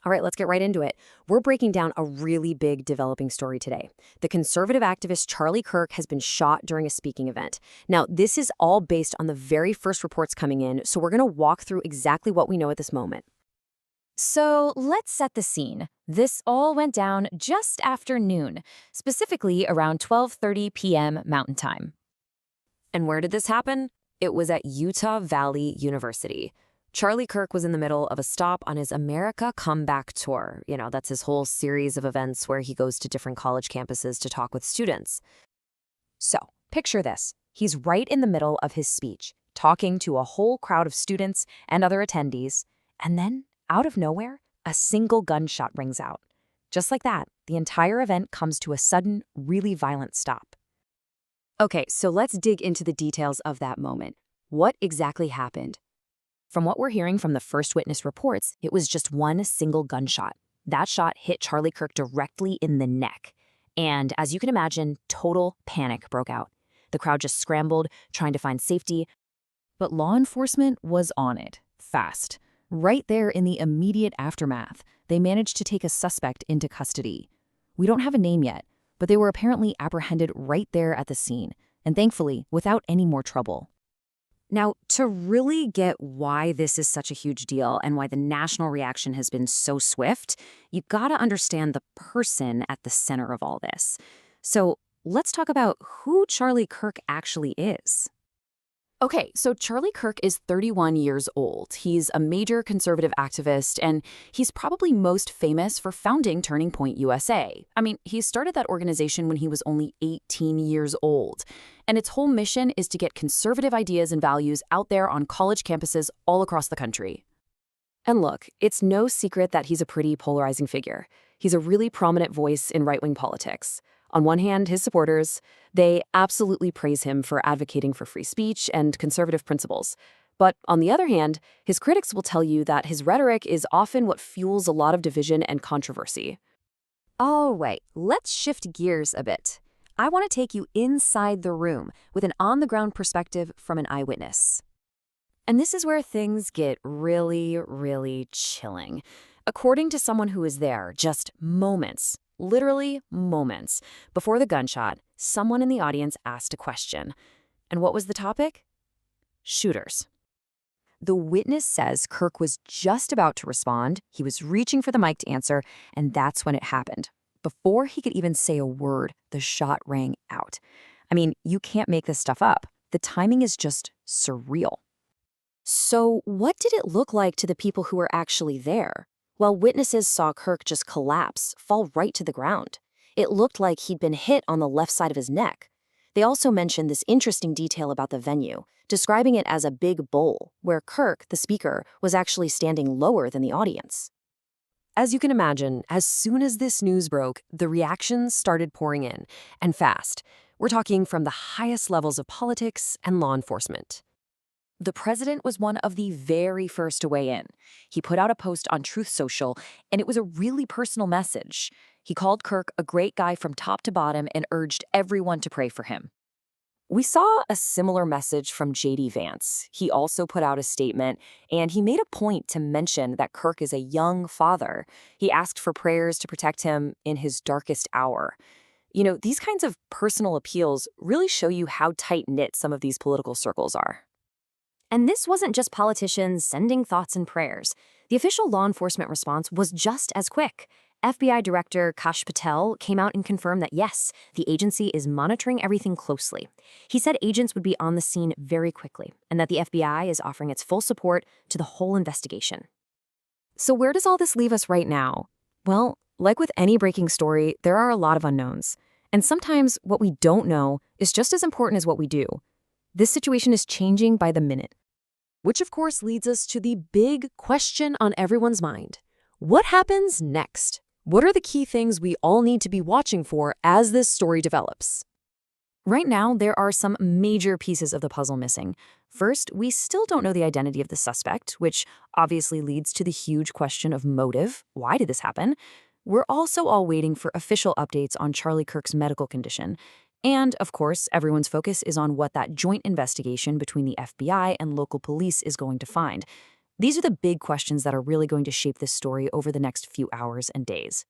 All right, let's get right into it. We're breaking down a really big developing story today. The conservative activist Charlie Kirk has been shot during a speaking event. Now, this is all based on the very first reports coming in, so we're going to walk through exactly what we know at this moment. So let's set the scene. This all went down just after noon, specifically around 12:30 p.m. Mountain Time. And where did this happen? It was at Utah Valley University. Charlie Kirk was in the middle of a stop on his America Comeback Tour. That's his whole series of events where he goes to different college campuses to talk with students. So, picture this. He's right in the middle of his speech, talking to a whole crowd of students and other attendees, and then, out of nowhere, a single gunshot rings out. Just like that, the entire event comes to a sudden, really violent stop. Okay, so let's dig into the details of that moment. What exactly happened? From what we're hearing from the first witness reports, it was just one single gunshot. That shot hit Charlie Kirk directly in the neck. And as you can imagine, total panic broke out. The crowd just scrambled, trying to find safety. But law enforcement was on it, fast. Right there in the immediate aftermath, they managed to take a suspect into custody. We don't have a name yet, but they were apparently apprehended right there at the scene, and thankfully, without any more trouble. Now, to really get why this is such a huge deal and why the national reaction has been so swift, you gotta understand the person at the center of all this. So let's talk about who Charlie Kirk actually is. Okay, so Charlie Kirk is 31 years old. He's a major conservative activist, and he's probably most famous for founding Turning Point USA. I mean, he started that organization when he was only 18 years old. And its whole mission is to get conservative ideas and values out there on college campuses all across the country. And look, it's no secret that he's a pretty polarizing figure. He's a really prominent voice in right-wing politics. On one hand, his supporters, they absolutely praise him for advocating for free speech and conservative principles. But on the other hand, his critics will tell you that his rhetoric is often what fuels a lot of division and controversy. All right, let's shift gears a bit. I want to take you inside the room with an on-the-ground perspective from an eyewitness. And this is where things get really, really chilling. According to someone who was there just moments, literally moments, before the gunshot, someone in the audience asked a question. And what was the topic? Shooters. The witness says Kirk was just about to respond, he was reaching for the mic to answer, and that's when it happened. Before he could even say a word, the shot rang out. I mean, you can't make this stuff up. The timing is just surreal. So what did it look like to the people who were actually there? Well, witnesses saw Kirk just collapse, fall right to the ground. It looked like he'd been hit on the left side of his neck. They also mentioned this interesting detail about the venue, describing it as a big bowl, where Kirk, the speaker, was actually standing lower than the audience. As you can imagine, as soon as this news broke, the reactions started pouring in, and fast. We're talking from the highest levels of politics and law enforcement. The president was one of the very first to weigh in. He put out a post on Truth Social, and it was a really personal message. He called Kirk a great guy from top to bottom and urged everyone to pray for him. We saw a similar message from J.D. Vance. He also put out a statement, and he made a point to mention that Kirk is a young father. He asked for prayers to protect him in his darkest hour. These kinds of personal appeals really show you how tight-knit some of these political circles are. And this wasn't just politicians sending thoughts and prayers. The official law enforcement response was just as quick. FBI Director Kash Patel came out and confirmed that yes, the agency is monitoring everything closely. He said agents would be on the scene very quickly and that the FBI is offering its full support to the whole investigation. So where does all this leave us right now? Well, like with any breaking story, there are a lot of unknowns. And sometimes what we don't know is just as important as what we do. This situation is changing by the minute. Which, of course, leads us to the big question on everyone's mind. What happens next? What are the key things we all need to be watching for as this story develops? Right now, there are some major pieces of the puzzle missing. First, we still don't know the identity of the suspect, which obviously leads to the huge question of motive. Why did this happen? We're also all waiting for official updates on Charlie Kirk's medical condition. And, of course, everyone's focus is on what that joint investigation between the FBI and local police is going to find. These are the big questions that are really going to shape this story over the next few hours and days.